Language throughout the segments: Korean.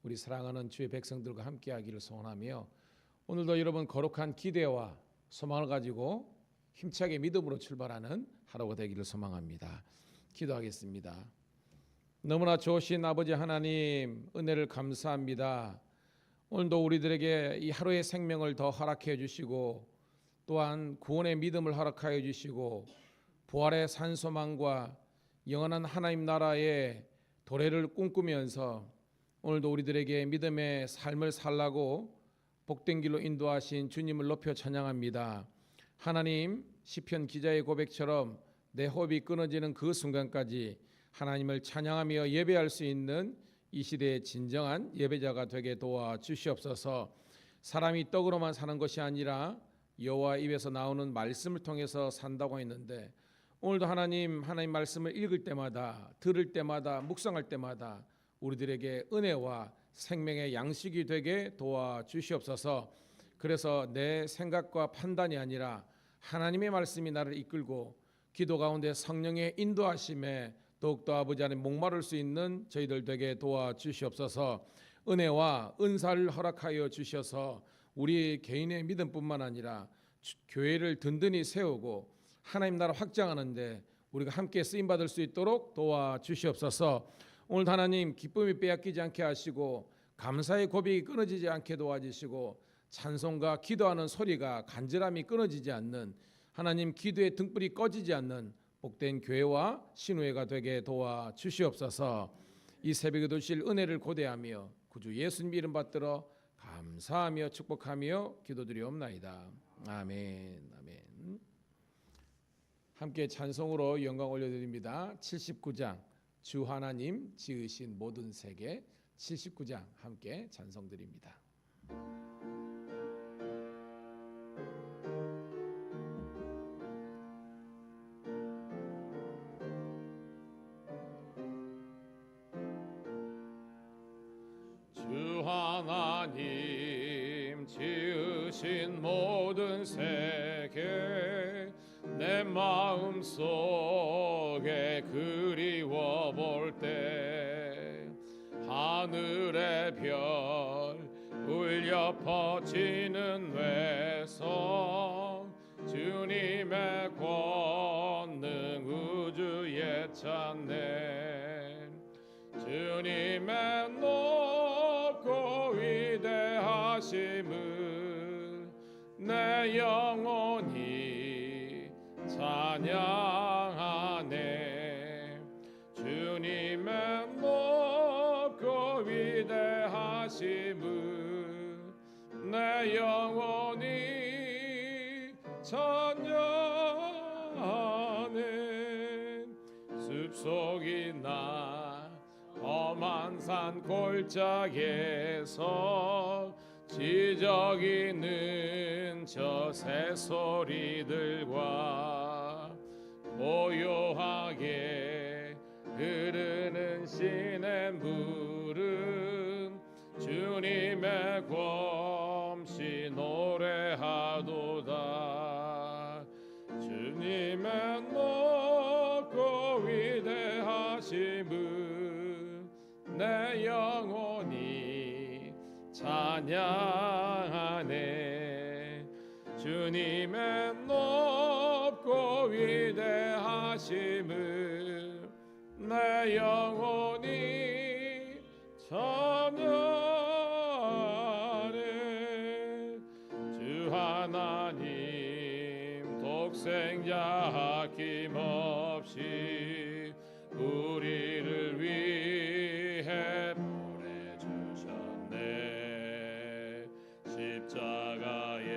우리 사랑하는 주의 백성들과 함께하기를 소원하며 오늘도 여러분 거룩한 기대와 소망을 가지고 힘차게 믿음으로 출발하는 하루가 되기를 소망합니다. 기도하겠습니다. 너무나 좋으신 아버지 하나님, 은혜를 감사합니다. 오늘도 우리들에게 이 하루의 생명을 더 허락해 주시고 또한 구원의 믿음을 허락하여 주시고 부활의 산소망과 영원한 하나님 나라의 도래를 꿈꾸면서 오늘도 우리들에게 믿음의 삶을 살라고 복된 길로 인도하신 주님을 높여 찬양합니다. 하나님, 시편 기자의 고백처럼 내 호흡이 끊어지는 그 순간까지 하나님을 찬양하며 예배할 수 있는 이 시대의 진정한 예배자가 되게 도와주시옵소서. 사람이 떡으로만 사는 것이 아니라 여호와 입에서 나오는 말씀을 통해서 산다고 했는데 오늘도 하나님 말씀을 읽을 때마다 들을 때마다 묵상할 때마다 우리들에게 은혜와 생명의 양식이 되게 도와주시옵소서. 그래서 내 생각과 판단이 아니라 하나님의 말씀이 나를 이끌고 기도 가운데 성령의 인도하심에 더욱더 아버지 안에 목마를 수 있는 저희들 되게 도와주시옵소서. 은혜와 은사를 허락하여 주셔서 우리 개인의 믿음뿐만 아니라 교회를 든든히 세우고 하나님 나라 확장하는데 우리가 함께 쓰임받을 수 있도록 도와주시옵소서. 오늘 하나님 기쁨이 빼앗기지 않게 하시고 감사의 고백이 끊어지지 않게 도와주시고 찬송과 기도하는 소리가 간절함이 끊어지지 않는 하나님 기도의 등불이 꺼지지 않는 복된 교회와 신우회가 되게 도와주시옵소서. 이 새벽에 주실 은혜를 고대하며 구주 예수님 이름 받들어 감사하며 축복하며 기도드리옵나이다. 아멘. 아멘. 함께 찬송으로 영광 올려드립니다. 79장 주 하나님 지으신 모든 세계 79장 함께 찬송드립니다. 주 하나님 지으신 모든 세계 내 마음속에 그리워 볼 때 하늘의 별 울려 퍼지는 외성 주님의 권능 우주에 찬네 주님의 높고 위대하심을 내 영혼이 찬양하네 주님의 높고 위대하심을 내 영혼이 찬양하네 숲속이나 험한 산 골짜기에서 지저귀는 저 새소리들과 고요하게 흐르는 시냇물은 주님의 검시 노래하도다 주님의 높고 위대하심을 내 영혼이 찬양하네 주님의 높고 위대하심을 내 영혼이 찬양하네 주 하나님 독생자 아낌없이 우리를 위해 보내주셨네 십자가에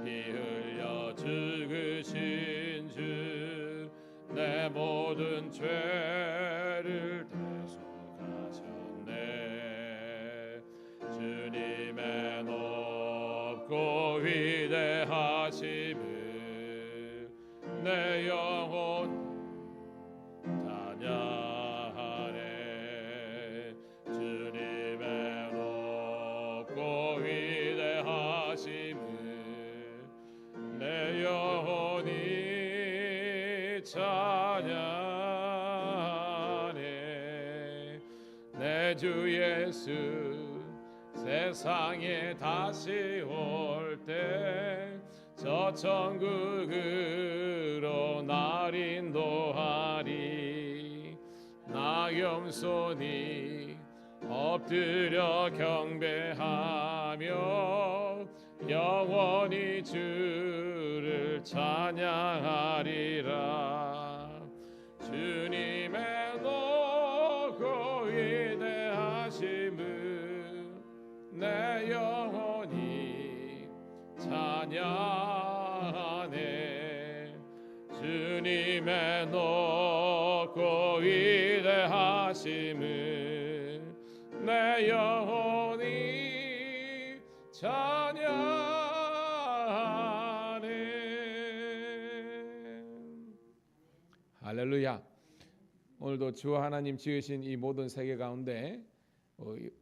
피 흘려 죽으신 주 내 모든 죄를 대속하셨네 주님의 높고 위대하심을 내 영혼 찬양하네 주님의 높고 위대하심을 내 영혼이 찬양하네 내 주 예수 세상에 다시 올 때 저 천국으로 날 인도하리. 나 겸손히 엎드려 경배하며 영원히 주를 찬양하리라. 주님의 높고 위대하심을 내 영혼이 찬양하네. 주님의 높고 위대하심을 내 영혼이 찬양하네. 할렐루야. 오늘도 주 하나님 지으신 이 모든 세계 가운데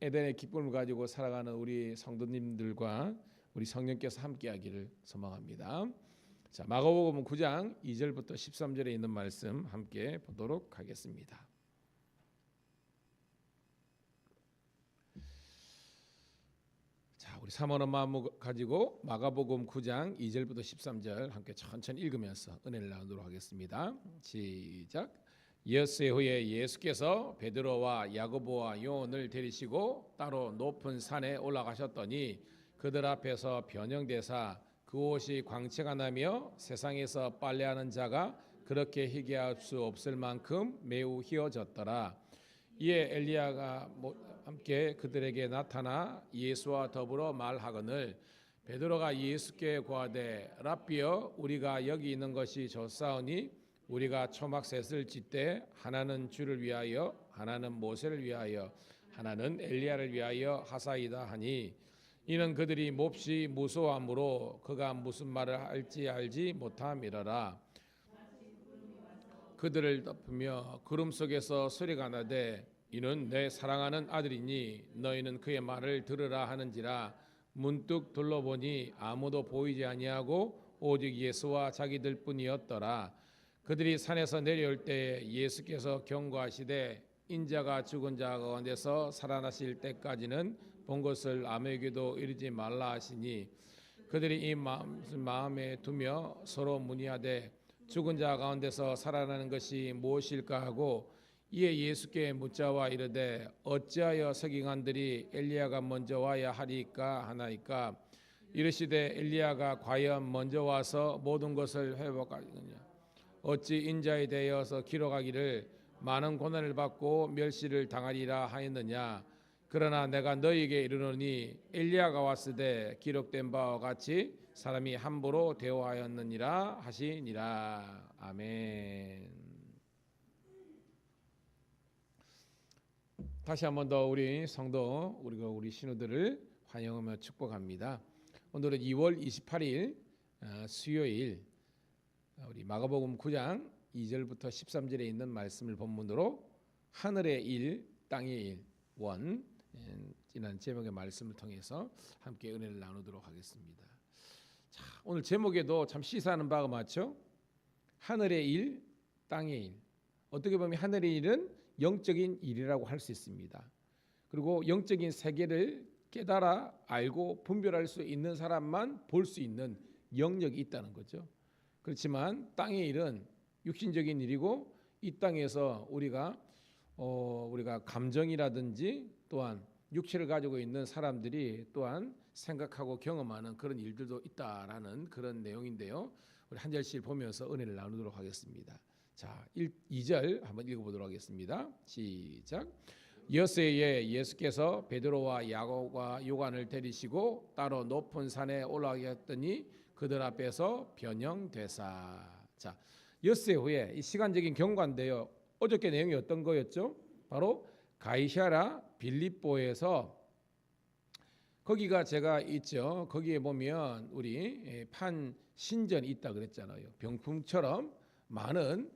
에덴의 기쁨을 가지고 살아가는 우리 성도님들과 우리 성령께서 함께하기를 소망합니다. 자, 마가복음 9장 2절부터 13절에 있는 말씀 함께 보도록 하겠습니다. 자, 우리 사모하는 마음 가지고 마가복음 9장 2절부터 13절 함께 천천히 읽으면서 은혜를 나누도록 하겠습니다. 시작. 엿새 후에 예수께서 베드로와 야고보와 요한을 데리시고 따로 높은 산에 올라가셨더니 그들 앞에서 변형되사 그 옷이 광채가 나며 세상에서 빨래하는 자가 그렇게 희게 할 수 없을 만큼 매우 희어졌더라. 이에 엘리야가 함께 그들에게 나타나 예수와 더불어 말하거늘 베드로가 예수께 고하되 랍비여 우리가 여기 있는 것이 좋사오니 우리가 초막셋을 짓되 하나는 주를 위하여 하나는 모세를 위하여 하나는 엘리야를 위하여 하사이다 하니 이는 그들이 몹시 무서워하므로 그가 무슨 말을 할지 알지 못함이러라. 그들을 덮으며 구름 속에서 소리가 나되 이는 내 사랑하는 아들이니 너희는 그의 말을 들으라 하는지라. 문득 둘러보니 아무도 보이지 아니하고 오직 예수와 자기들 뿐이었더라. 그들이 산에서 내려올 때에 예수께서 경고하시되 인자가 죽은 자 가운데서 살아나실 때까지는 본 것을 아무에게도 이르지 말라 하시니 그들이 이 마음에 두며 서로 문의하되 죽은 자 가운데서 살아나는 것이 무엇일까 하고 이에 예수께 묻자와 이르되 어찌하여 서기관들이 엘리야가 먼저 와야 하리까 하나이까. 이르시되 엘리야가 과연 먼저 와서 모든 것을 회복하느냐. 어찌 인자에 대하여서 기록하기를 많은 고난을 받고 멸시를 당하리라 하였느냐. 그러나 내가 너희에게 이르노니 엘리야가 왔으되 기록된 바와 같이 사람이 함부로 대우하였느니라 하시니라. 아멘. 다시 한 번 더 우리 성도 우리 신우들을 환영하며 축복합니다. 오늘은 2월 28일 수요일 우리 마가복음 9장 2절부터 13절에 있는 말씀을 본문으로 하늘의 일, 땅의 일, 이라는 제목의 말씀을 통해서 함께 은혜를 나누도록 하겠습니다. 자, 오늘 제목에도 참 시사하는 바가 많죠. 하늘의 일, 땅의 일. 어떻게 보면 하늘의 일은 영적인 일이라고 할 수 있습니다. 그리고 영적인 세계를 깨달아 알고 분별할 수 있는 사람만 볼 수 있는 영역이 있다는 거죠. 그렇지만 땅의 일은 육신적인 일이고 이 땅에서 우리가 감정이라든지 또한 육체를 가지고 있는 사람들이 또한 생각하고 경험하는 그런 일들도 있다라는 그런 내용인데요. 우리 한 절씩 보면서 은혜를 나누도록 하겠습니다. 자, 2절 한번 읽어보도록 하겠습니다. 시작. 엿새에 예수께서 베드로와 야고보와 요한을 데리시고 따로 높은 산에 올라가게 했더니 그들 앞에서 변형되사. 자, 엿새 후에 이 시간적인 경과인데요. 어저께 내용이 어떤 거였죠? 바로 가이사랴 빌립보에서 거기가 제가 있죠. 거기에 보면 우리 판 신전이 있다 그랬잖아요. 병풍처럼 많은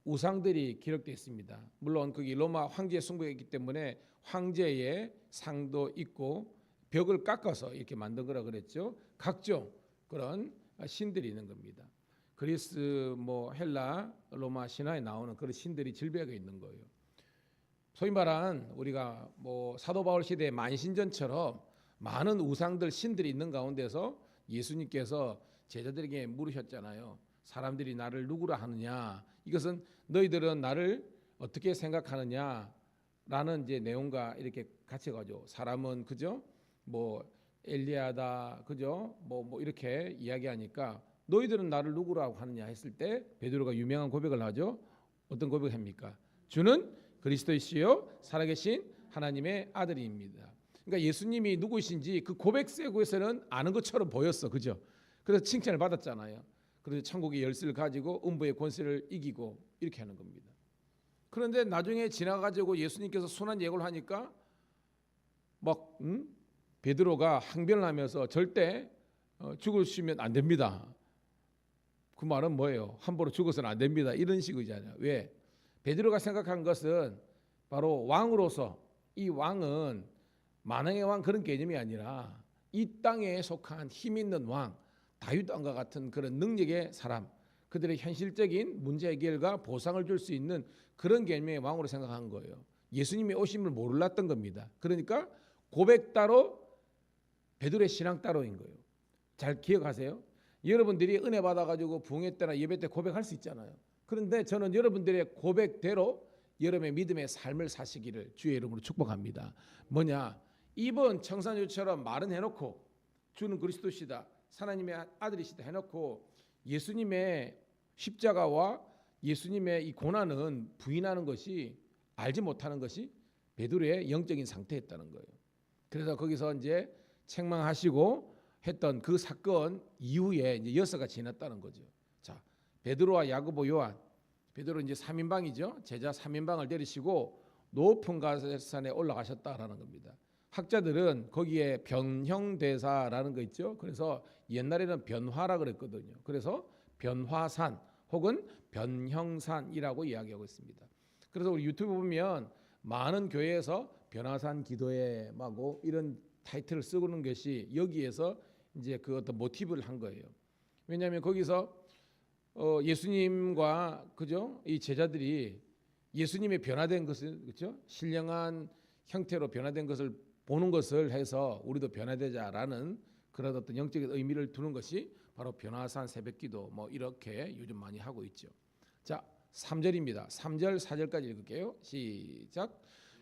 우상들이 기록되어 있습니다. 물론 거기 로마 황제 숭배했기 때문에 황제의 상도 있고 벽을 깎아서 이렇게 만든 거라 그랬죠. 각종 그런 신들이 있는 겁니다. 그리스, 헬라, 로마 신화에 나오는 그런 신들이 질비하게 있는 거예요. 소위 말한 우리가 뭐 사도 바울 시대의 만신전처럼 많은 우상들 신들이 있는 가운데서 예수님께서 제자들에게 물으셨잖아요. 사람들이 나를 누구라 하느냐? 이것은 너희들은 나를 어떻게 생각하느냐라는 이제 내용과 이렇게 같이 가죠. 사람은 그죠? 뭐 엘리야다 그죠? 뭐 이렇게 이야기하니까 너희들은 나를 누구라고 하느냐 했을 때 베드로가 유명한 고백을 하죠. 어떤 고백을 합니까? 주는 그리스도이시요 살아계신 하나님의 아들입니다. 그러니까 예수님이 누구이신지 그 고백 세고에서는 아는 것처럼 보였어, 그죠? 그래서 칭찬을 받았잖아요. 그래서 천국의 열쇠를 가지고 음부의 권세를 이기고 이렇게 하는 겁니다. 그런데 나중에 지나가지고 예수님께서 순환 예고를 하니까 막 베드로가 항변을 하면서 절대 죽으시면 안 됩니다. 그 말은 뭐예요? 함부로 죽어서는 안 됩니다. 이런 식이잖아요. 왜? 베드로가 생각한 것은 바로 왕으로서 이 왕은 만왕의 왕 그런 개념이 아니라 이 땅에 속한 힘 있는 왕, 다윗 왕과 같은 그런 능력의 사람, 그들의 현실적인 문제 해결과 보상을 줄 수 있는 그런 개념의 왕으로 생각한 거예요. 예수님이 오심을 몰랐던 겁니다. 그러니까 고백 따로 베드로의 신앙 따로인 거예요. 잘 기억하세요? 여러분들이 은혜 받아가지고 부흥회 때나 예배 때 고백할 수 있잖아요. 그런데 저는 여러분들의 고백대로 여러분의 믿음의 삶을 사시기를 주의 이름으로 축복합니다. 뭐냐? 이번 청산유처럼 말은 해놓고 주는 그리스도시다, 하나님의 아들이시다 해놓고 예수님의 십자가와 예수님의 이 고난은 부인하는 것이, 알지 못하는 것이 베드로의 영적인 상태였다는 거예요. 그래서 거기서 이제 책망하시고 했던 그 사건 이후에 이제 여서가 지났다는 거죠. 자, 베드로와 야고보, 요한, 베드로 이제 3인방이죠. 제자 3인방을 데리시고 높은 가산에 올라가셨다라는 겁니다. 학자들은 거기에 변형대사라는 거 있죠. 그래서 옛날에는 변화라 그랬거든요. 그래서 변화산 혹은 변형산이라고 이야기하고 있습니다. 그래서 우리 유튜브 보면 많은 교회에서 변화산 기도회 하고 이런 타이틀을 쓰고 있는 것이 여기에서 이제 그 어떤 모티브를 한 거예요. 왜냐하면 거기서 예수님과 그죠? 이 제자들이 예수님의 변화된 것을 그죠? 신령한 형태로 변화된 것을 보는 것을 해서 우리도 변화되자라는 그런 어떤 영적인 의미를 두는 것이 바로 변화산 새벽기도 뭐 이렇게 요즘 많이 하고 있죠. 자, 3절입니다. 3절 4절까지 읽을게요. 시작.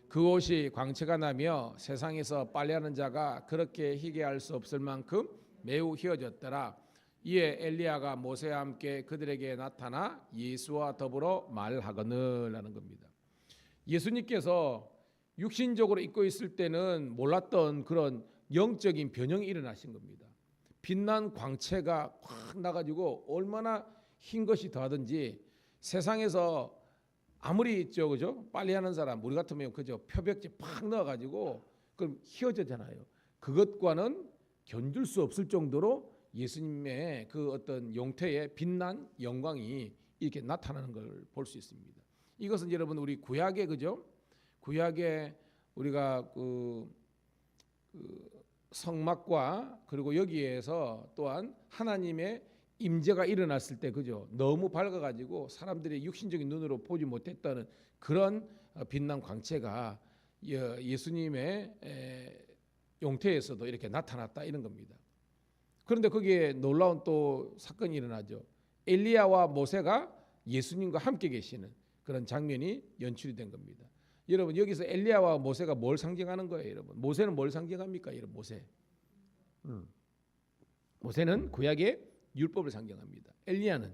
그곳이 광채가 나며 세상에서 빨래하는 자가 그렇게 희게 할 수 없을 만큼 매우 희어졌더라. 이에 엘리야가 모세와 함께 그들에게 나타나 예수와 더불어 말하거늘 하는 겁니다. 예수님께서 육신적으로 입고 있을 때는 몰랐던 그런 영적인 변형이 일어나신 겁니다. 빛난 광채가 확 나가지고 얼마나 흰 것이 더하든지 세상에서 아무리 있죠, 그죠? 빨래하는 사람 우리 같으면 그죠? 표백제 팍 넣어가지고 그럼 희어지잖아요. 그것과는 견줄 수 없을 정도로 예수님의 그 어떤 용태의 빛난 영광이 이렇게 나타나는 걸 볼 수 있습니다. 이것은 여러분 우리 구약의 그죠? 구약의 우리가 그 성막과 그리고 여기에서 또한 하나님의 임재가 일어났을 때 그죠? 너무 밝아가지고 사람들이 육신적인 눈으로 보지 못했다는 그런 빛난 광채가 예수님의 용태에서도 이렇게 나타났다 이런 겁니다. 그런데 거기에 놀라운 또 사건이 일어나죠. 엘리야와 모세가 예수님과 함께 계시는 그런 장면이 연출이 된 겁니다. 여러분 여기서 엘리야와 모세가 뭘 상징하는 거예요, 여러분? 모세는 뭘 상징합니까, 여러분? 모세는 구약의 율법을 상징합니다. 엘리야는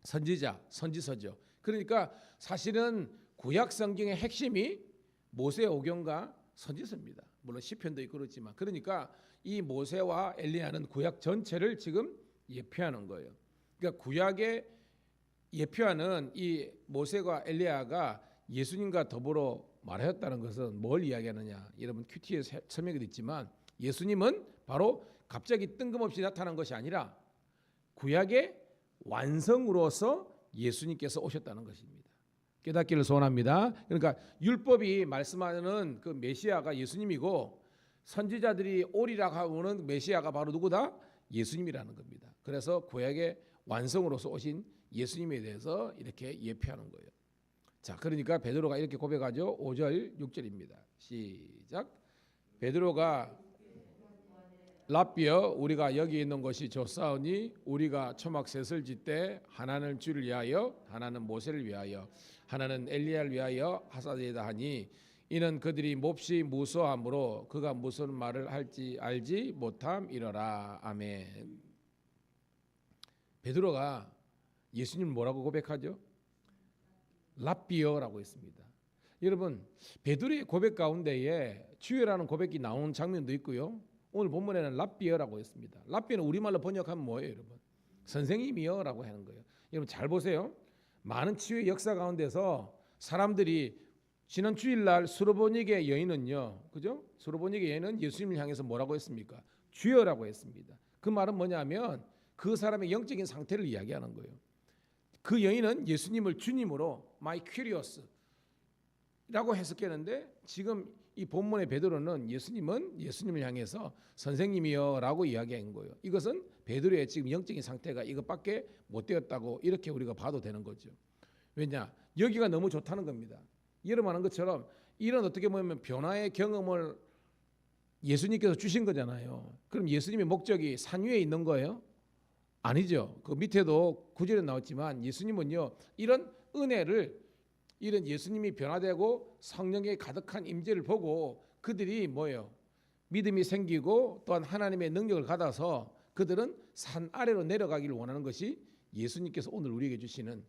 선지자, 선지서죠. 그러니까 사실은 구약 성경의 핵심이 모세 오경과 선지서입니다. 물론 시편도 있고 그렇지만 그러니까 이 모세와 엘리야는 구약 전체를 지금 예표하는 거예요. 그러니까 구약에 예표하는 이 모세와 엘리야가 예수님과 더불어 말하였다는 것은 뭘 이야기하느냐? 여러분 큐티에 설명이 됐지만 예수님은 바로 갑자기 뜬금없이 나타난 것이 아니라 구약의 완성으로서 예수님께서 오셨다는 것입니다. 깨닫기를 소원합니다. 그러니까 율법이 말씀하는 그 메시아가 예수님이고 선지자들이 오리라고 하고는 메시아가 바로 누구다? 예수님이라는 겁니다. 그래서 구약의 완성으로서 오신 예수님에 대해서 이렇게 예표하는 거예요. 자, 그러니까 베드로가 이렇게 고백하죠. 5절 6절입니다. 시작. 베드로가 랍비여 우리가 여기 있는 것이 좋사오니 우리가 초막셋을 짓되 하나는 주를 위하여 하나는 모세를 위하여 하나는 엘리야를 위하여 하사되다 하니 이는 그들이 몹시 무서함으로 그가 무슨 말을 할지 알지 못함이러라. 아멘. 베드로가 예수님 뭐라고 고백하죠? 랍비여라고 했습니다. 여러분, 베드로의 고백 가운데에 주여라는 고백이 나오는 장면도 있고요. 오늘 본문에는 랍비여라고 했습니다. 랍비는 우리말로 번역하면 뭐예요, 여러분? 선생님이여라고 하는 거예요. 여러분 잘 보세요. 많은 치유의 역사 가운데서 사람들이 지난 주일날 수로보니게 여인은요, 그죠? 수로보니게 여인은 예수님을 향해서 뭐라고 했습니까? 주여라고 했습니다. 그 말은 뭐냐면 그 사람의 영적인 상태를 이야기하는 거예요. 그 여인은 예수님을 주님으로 my curious 라고 해석했는데 지금 이 본문의 베드로는 예수님을 향해서 선생님이여 라고 이야기한 거예요. 이것은 베드로의 지금 영적인 상태가 이것밖에 못 되었다고 이렇게 우리가 봐도 되는 거죠. 왜냐? 여기가 너무 좋다는 겁니다. 여러분 아는 것처럼 이런 어떻게 보면 변화의 경험을 예수님께서 주신 거잖아요. 그럼 예수님의 목적이 산 위에 있는 거예요? 아니죠. 그 밑에도 구절에 나왔지만 예수님은요 이런 은혜를 이런 예수님이 변화되고 성령의 가득한 임재를 보고 그들이 뭐예요? 믿음이 생기고 또한 하나님의 능력을 받아서 그들은 산 아래로 내려가기를 원하는 것이 예수님께서 오늘 우리에게 주시는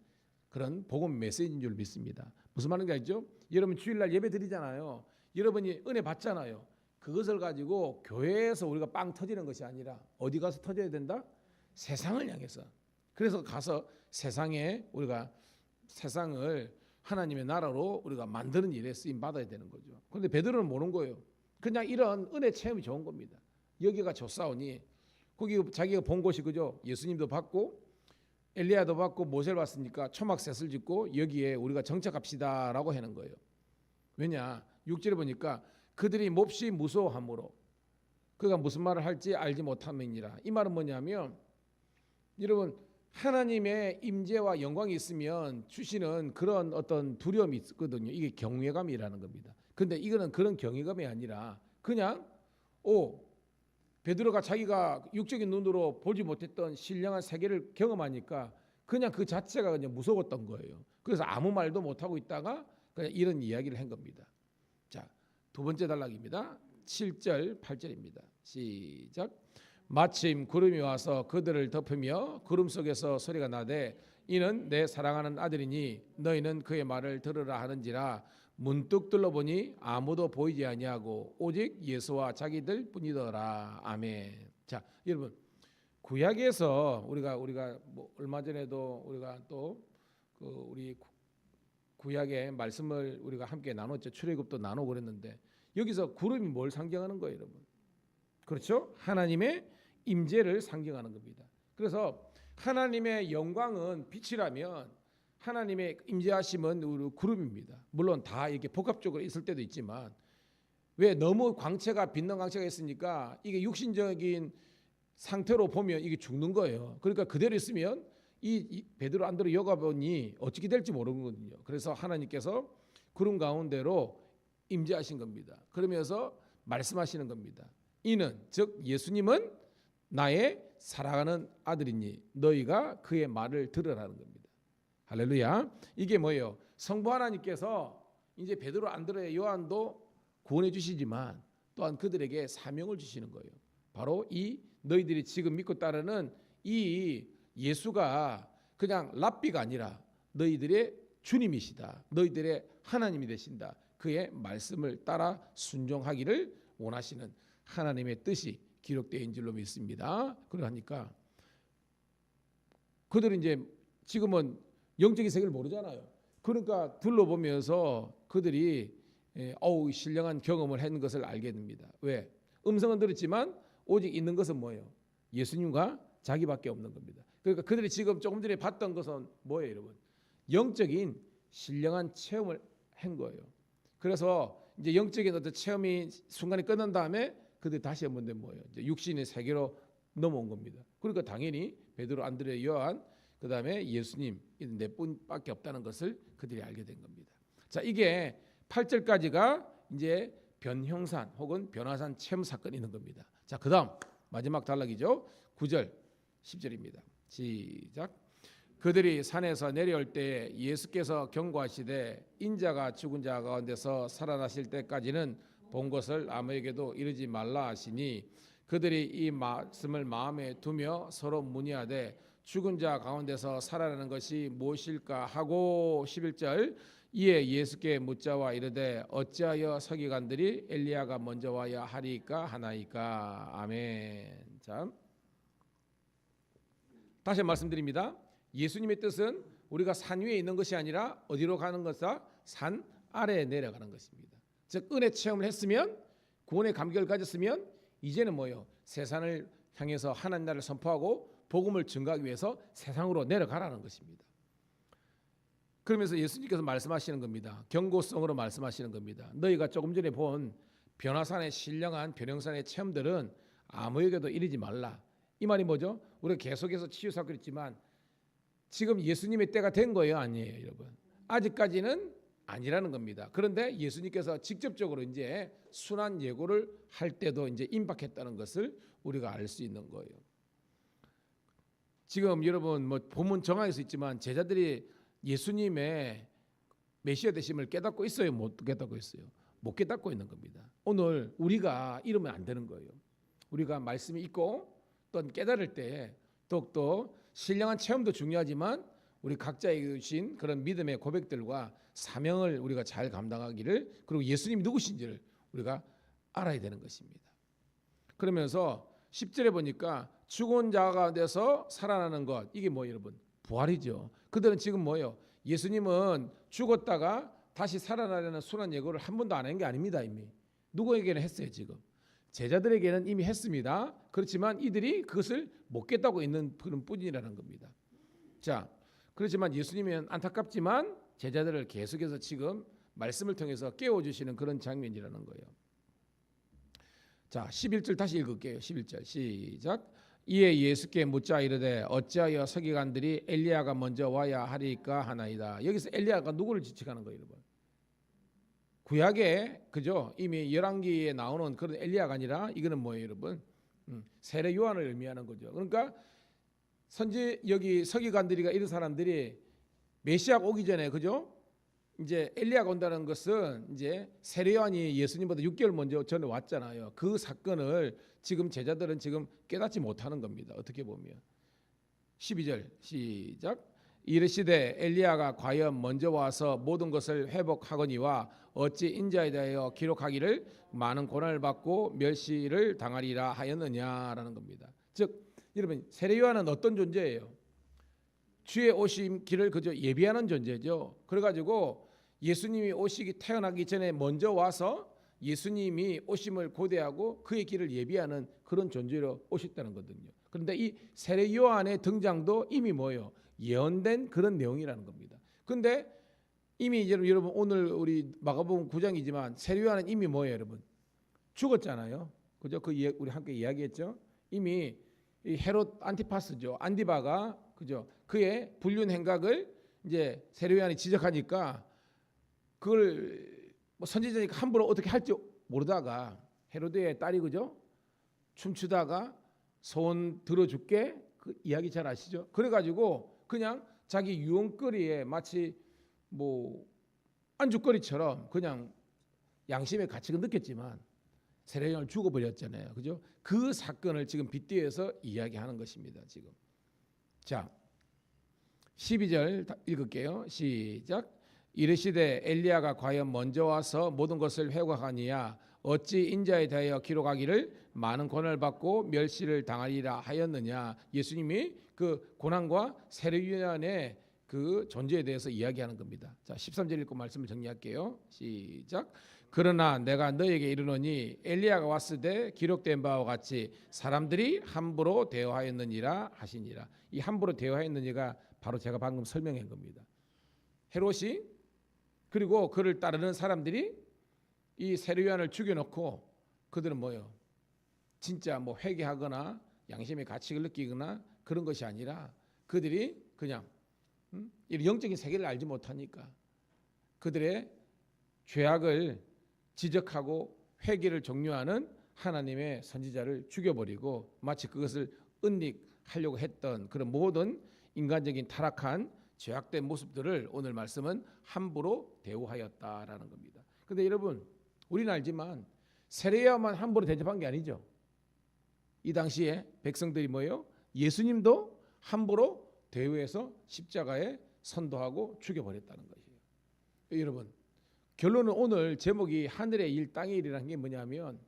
그런 복음 메시지인 줄 믿습니다. 무슨 말인지 알죠? 여러분 주일날 예배 드리잖아요. 여러분이 은혜 받잖아요. 그것을 가지고 교회에서 우리가 빵 터지는 것이 아니라 어디 가서 터져야 된다? 세상을 향해서. 그래서 가서 세상에 우리가 세상을 하나님의 나라로 우리가 만드는 일에 쓰임 받아야 되는 거죠. 그런데 베드로는 모르는 거예요. 그냥 이런 은혜 체험이 좋은 겁니다. 여기가 좋사오니 거기 자기가 본 곳이 그죠? 예수님도 받고 엘리야도 받고 모세를 봤으니까 초막셋을 짓고 여기에 우리가 정착합시다라고 하는 거예요. 왜냐? 6절에 보니까 그들이 몹시 무서워함으로 그가 무슨 말을 할지 알지 못함이니라. 이 말은 뭐냐면 여러분 하나님의 임재와 영광이 있으면 주시는 그런 어떤 두려움이 있거든요. 이게 경외감이라는 겁니다. 근데 이거는 그런 경외감이 아니라 그냥 베드로가 자기가 육적인 눈으로 보지 못했던 신령한 세계를 경험하니까 그냥 그 자체가 그냥 무서웠던 거예요. 그래서 아무 말도 못하고 있다가 그냥 이런 이야기를 한 겁니다. 자, 두 번째 단락입니다. 7절 8절입니다. 시작. 마침 구름이 와서 그들을 덮으며 구름 속에서 소리가 나되 이는 내 사랑하는 아들이니 너희는 그의 말을 들으라 하는지라 문득 둘러보니 아무도 보이지 아니하고 오직 예수와 자기들 뿐이더라. 아멘. 자, 여러분 구약에서 우리가 뭐 얼마 전에도 우리가 또 우리 구약의 말씀을 우리가 함께 나눴죠. 출애굽도 나누고 그랬는데 여기서 구름이 뭘 상징하는 거예요, 여러분? 그렇죠? 하나님의 임재를 상징하는 겁니다. 그래서 하나님의 영광은 빛이라면 하나님의 임재하심은 우리 구름입니다. 물론 다 이렇게 복합적으로 있을 때도 있지만 왜 너무 광채가 빛난 광채가 있으니까 이게 육신적인 상태로 보면 이게 죽는 거예요. 그러니까 그대로 있으면 이 베드로 안드로 여가본이 어떻게 될지 모르거든요. 그래서 하나님께서 구름 가운데로 임재하신 겁니다. 그러면서 말씀하시는 겁니다. 이는 즉 예수님은 나의 사랑하는 아들이니 너희가 그의 말을 들으라는 겁니다. 할렐루야. 이게 뭐예요? 성부 하나님께서 이제 베드로 안드레 요한도 구원해 주시지만 또한 그들에게 사명을 주시는 거예요. 바로 이 너희들이 지금 믿고 따르는 이 예수가 그냥 랍비가 아니라 너희들의 주님이시다. 너희들의 하나님이 되신다. 그의 말씀을 따라 순종하기를 원하시는 하나님의 뜻이 기록되어 있는 줄로 믿습니다. 그러니까 그들은 이제 지금은 영적인 세계를 모르잖아요. 그러니까 둘러보면서 그들이 신령한 경험을 한 것을 알게 됩니다. 왜? 음성은 들었지만 오직 있는 것은 뭐예요? 예수님과 자기밖에 없는 겁니다. 그러니까 그들이 지금 조금 전에 봤던 것은 뭐예요, 여러분? 영적인 신령한 체험을 한 거예요. 그래서 이제 영적인 어떤 체험이 순간에 끝난 다음에 그들이 다시 한번 뭐예요? 이제 육신의 세계로 넘어온 겁니다. 그러니까 당연히 베드로, 안드레, 요한 그 다음에 예수님 이 네 분밖에 없다는 것을 그들이 알게 된 겁니다. 자, 이게 8절까지가 이제 변형산 혹은 변화산 체험 사건이 있는 겁니다. 자, 그 다음 마지막 단락이죠. 9절 10절입니다. 시작. 그들이 산에서 내려올 때에 예수께서 경고하시되 인자가 죽은 자 가운데서 살아나실 때까지는 본 것을 아무에게도 이르지 말라 하시니 그들이 이 말씀을 마음에 두며 서로 문의하되 죽은 자 가운데서 살아나는 것이 무엇일까 하고 11절 이에 예수께 묻자와 이르되 어찌하여 서기관들이 엘리야가 먼저 와야 하리까 하나이까. 아멘. 자, 다시 말씀드립니다. 예수님의 뜻은 우리가 산 위에 있는 것이 아니라 어디로 가는 것이다? 산 아래에 내려가는 것입니다. 즉 은혜 체험을 했으면 구원의 감격을 가졌으면 이제는 뭐예요? 세상을 향해서 하나님 나라를 선포하고 복음을 증거하기 위해서 세상으로 내려가라는 것입니다. 그러면서 예수님께서 말씀하시는 겁니다. 경고성으로 말씀하시는 겁니다. 너희가 조금 전에 본 변화산의 신령한 변형산의 체험들은 아무에게도 이르지 말라. 이 말이 뭐죠? 우리가 계속해서 치유 사건이 있지만 지금 예수님의 때가 된 거예요, 아니에요, 여러분? 아직까지는 아니라는 겁니다. 그런데 예수님께서 직접적으로 이제 순환 예고를 할 때도 이제 임박했다는 것을 우리가 알 수 있는 거예요. 지금 여러분 뭐 본문 정황에서 있지만 제자들이 예수님의 메시아 되심을 깨닫고 있어요, 못 깨닫고 있어요? 못 깨닫고 있는 겁니다. 오늘 우리가 이러면 안 되는 거예요. 우리가 말씀이 있고 또 깨달을 때 또 신령한 체험도 중요하지만 우리 각자에게 주신 그런 믿음의 고백들과 사명을 우리가 잘 감당하기를, 그리고 예수님이 누구신지를 우리가 알아야 되는 것입니다. 그러면서 10절에 보니까 죽은 자가 돼서 살아나는 것, 이게 뭐예요, 여러분? 부활이죠. 그들은 지금 뭐예요? 예수님은 죽었다가 다시 살아나려는 순환 예고를 한 번도 안 한 게 아닙니다. 이미 누구에게는 했어요. 지금 제자들에게는 이미 했습니다. 그렇지만 이들이 그것을 못 깼다고 있는 그런 뿐이라는 겁니다. 자, 그렇지만 예수님은 안타깝지만 제자들을 계속해서 지금 말씀을 통해서 깨워주시는 그런 장면이라는 거예요. 자, 11절 다시 읽을게요. 11절 시작. 이에 예수께 묻자 이르되 어찌하여 서기관들이 엘리야가 먼저 와야 하리까 하나이다. 여기서 엘리야가 누구를 지칭하는 거예요, 여러분? 구약에 그죠? 이미 열왕기에 나오는 그런 엘리야가 아니라 이거는 뭐예요, 여러분? 세례 요한을 의미하는 거죠. 그러니까 선지 여기 서기관들이가 이런 사람들이 메시아가 오기 전에 그죠? 이제 엘리야가 온다는 것은 이제 세례 요한이 예수님보다 6개월 먼저 전에 왔잖아요. 그 사건을 지금 제자들은 지금 깨닫지 못하는 겁니다. 어떻게 보면 12절 시작. 이르시되 엘리야가 과연 먼저 와서 모든 것을 회복하거니와 어찌 인자에 대하여 기록하기를 많은 고난을 받고 멸시를 당하리라 하였느냐라는 겁니다. 즉 여러분 세례 요한은 어떤 존재예요? 주의 오심 길을 그저 예비하는 존재죠. 그래가지고 예수님이 오시기 태어나기 전에 먼저 와서 예수님이 오심을 고대하고 그의 길을 예비하는 그런 존재로 오셨다는 거거든요. 그런데 이 세례 요한의 등장도 이미 뭐예요? 예언된 그런 내용이라는 겁니다. 그런데 이미 여러분 오늘 우리 마가복음 9장이지만 세례 요한은 이미 뭐예요, 여러분? 죽었잖아요. 그죠? 우리 함께 이야기했죠. 이미 이 헤롯 안티파스죠. 안디바가 그죠? 그의 불륜 행각을 이제 세례 요한이 지적하니까 그걸 뭐 선지자니까 함부로 어떻게 할지 모르다가 헤로드의 딸이 그죠? 춤추다가 소원 들어줄게 그 이야기 잘 아시죠? 그래가지고 그냥 자기 유흥거리에 마치 뭐 안주거리처럼 그냥 양심의 가책을 느꼈지만 세례 요한을 죽어버렸잖아요. 그죠? 그 사건을 지금 빗대어서 이야기하는 것입니다. 지금 자 12절 읽을게요. 시작. 이르시되 엘리야가 과연 먼저 와서 모든 것을 회복하니야 어찌 인자에 대하여 기록하기를 많은 고난을 받고 멸시를 당하리라 하였느냐. 예수님이 그 고난과 세례 요한의 그 존재에 대해서 이야기하는 겁니다. 자 13절 읽고 말씀을 정리할게요. 시작. 그러나 내가 너에게 이르노니 엘리야가 왔을 때 기록된 바와 같이 사람들이 함부로 대화하였느니라 하시니라. 이 함부로 대화했느니가 바로 제가 방금 설명한 겁니다. 헤롯이 그리고 그를 따르는 사람들이 이 세례 요한을 죽여놓고 그들은 뭐요? 진짜 뭐 회개하거나 양심의 가책을 느끼거나 그런 것이 아니라 그들이 그냥 이 영적인 세계를 알지 못하니까 그들의 죄악을 지적하고 회개를 종료하는 하나님의 선지자를 죽여버리고 마치 그것을 은닉하려고 했던 그런 모든 인간적인 타락한 죄악된 모습들을 오늘 말씀은 함부로 대우하였다라는 겁니다. 그런데 여러분, 우리는 알지만 세례야만 함부로 대접한 게 아니죠. 이 당시에 백성들이 뭐예요? 예수님도 함부로 대우해서 십자가에 선도하고 죽여버렸다는 것이에요. 여러분, 결론은 오늘 제목이 하늘의 일 땅의 일이라는 게 뭐냐면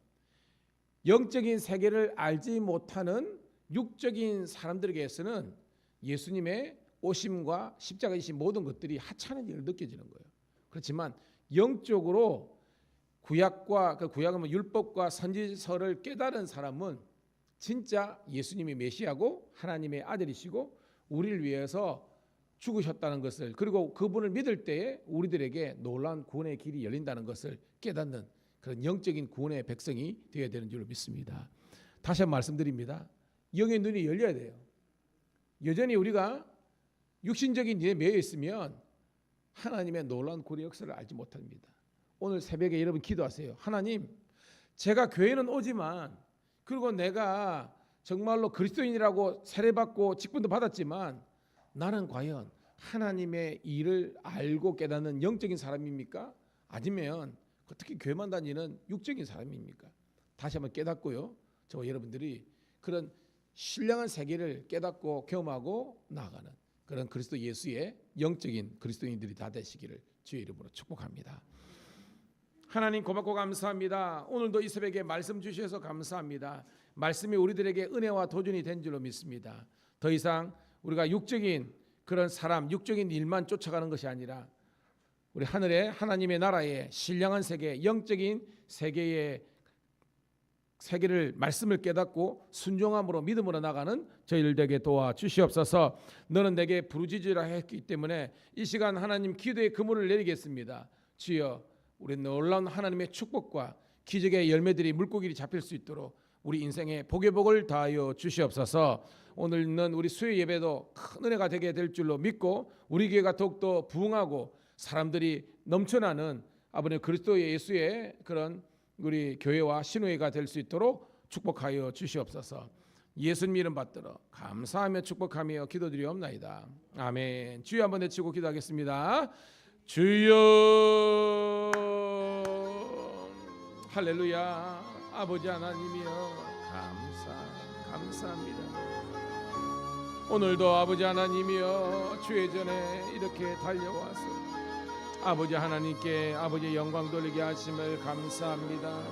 영적인 세계를 알지 못하는 육적인 사람들에게서는 예수님의 오심과 십자가이신 모든 것들이 하찮은 일을 느껴지는 거예요. 그렇지만 영적으로 구약은 율법과 선지서를 깨달은 사람은 진짜 예수님이 메시아고 하나님의 아들이시고 우리를 위해서 죽으셨다는 것을, 그리고 그분을 믿을 때에 우리들에게 놀라운 구원의 길이 열린다는 것을 깨닫는 그런 영적인 구원의 백성이 되어야 되는 줄 믿습니다. 다시 한번 말씀드립니다. 영의 눈이 열려야 돼요. 여전히 우리가 육신적인 일에 매여 있으면 하나님의 놀라운 구원의 역사를 알지 못합니다. 오늘 새벽에 여러분 기도하세요. 하나님, 제가 교회는 오지만, 그리고 내가 정말로 그리스도인이라고 세례받고 직분도 받았지만 나는 과연 하나님의 일을 알고 깨닫는 영적인 사람입니까? 아니면 특히 교회만 다니는 육적인 사람입니까? 다시 한번 깨닫고요, 저와 여러분들이 그런 신령한 세계를 깨닫고 경험하고 나아가는 그런 그리스도 예수의 영적인 그리스도인들이 다 되시기를 주의 이름으로 축복합니다. 하나님 고맙고 감사합니다. 오늘도 이 새벽에 말씀 주셔서 감사합니다. 말씀이 우리들에게 은혜와 도전이 된 줄로 믿습니다. 더 이상 우리가 육적인 그런 사람, 육적인 일만 쫓아가는 것이 아니라 우리 하늘의 하나님의 나라의 신령한 세계, 영적인 세계의 세계를 말씀을 깨닫고 순종함으로 믿음으로 나가는 저희들 되게 도와주시옵소서. 너는 내게 부르짖으라 했기 때문에 이 시간 하나님 기도의 그물을 내리겠습니다. 주여, 우리 놀라운 하나님의 축복과 기적의 열매들이 물고기를 잡힐 수 있도록 우리 인생의 복의 복을 다하여 주시옵소서. 오늘은 우리 수요 예배도 큰 은혜가 되게 될 줄로 믿고 우리 교회가 더욱더 부흥하고 사람들이 넘쳐나는 아버지 그리스도 예수의 그런 우리 교회와 신호회가 될 수 있도록 축복하여 주시옵소서. 예수님 이름 받들어 감사하며 축복하며 기도드리옵나이다. 아멘. 주여 한번 외치고 기도하겠습니다. 주여. 할렐루야. 아버지 하나님이여 감사합니다. 오늘도 아버지 하나님이여 주의 전에 이렇게 달려와서 아버지 하나님께 아버지 영광 돌리게 하심을 감사합니다.